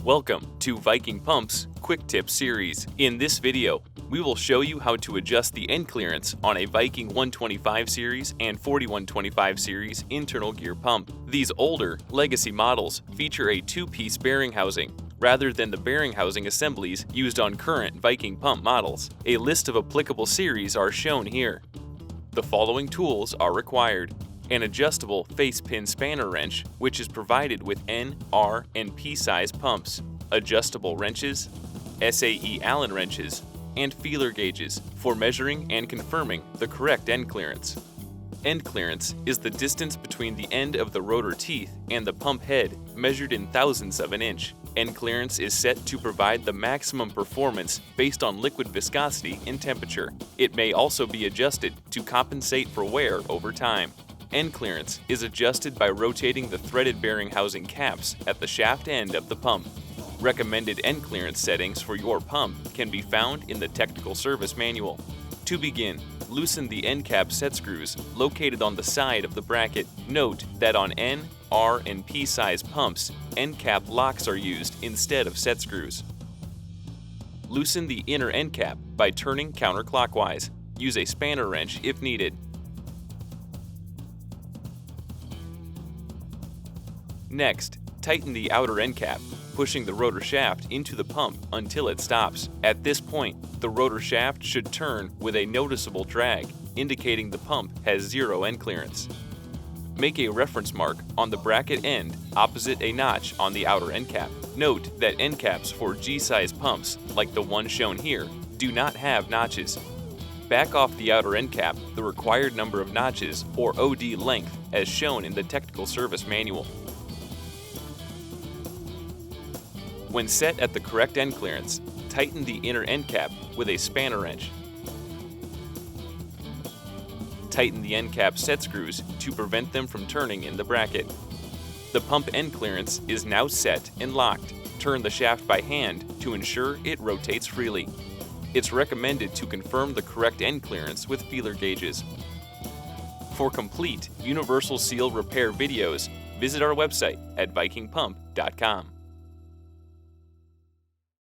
Welcome to Viking Pump's Quick Tip series. In this video, we will show you how to adjust the end clearance on a Viking 125 series and 4125 series internal gear pump. These older, legacy models feature a two-piece bearing housing, rather than the bearing housing assemblies used on current Viking pump models. A list of applicable series are shown here. The following tools are required: an adjustable face pin spanner wrench, which is provided with N, R, and P size pumps, adjustable wrenches, SAE Allen wrenches, and feeler gauges for measuring and confirming the correct end clearance. End clearance is the distance between the end of the rotor teeth and the pump head, measured in thousandths of an inch. End clearance is set to provide the maximum performance based on liquid viscosity and temperature. It may also be adjusted to compensate for wear over time. End clearance is adjusted by rotating the threaded bearing housing caps at the shaft end of the pump. Recommended end clearance settings for your pump can be found in the technical service manual. To begin, loosen the end cap set screws located on the side of the bracket. Note that on N, R, and P size pumps, end cap locks are used instead of set screws. Loosen the inner end cap by turning counterclockwise. Use a spanner wrench if needed. Next, tighten the outer end cap, pushing the rotor shaft into the pump until it stops. At this point, the rotor shaft should turn with a noticeable drag, indicating the pump has zero end clearance. Make a reference mark on the bracket end opposite a notch on the outer end cap. Note that end caps for G-size pumps, like the one shown here, do not have notches. Back off the outer end cap the required number of notches, or OD length, as shown in the technical service manual. When set at the correct end clearance, tighten the inner end cap with a spanner wrench. Tighten the end cap set screws to prevent them from turning in the bracket. The pump end clearance is now set and locked. Turn the shaft by hand to ensure it rotates freely. It's recommended to confirm the correct end clearance with feeler gauges. For complete universal seal repair videos, visit our website at vikingpump.com.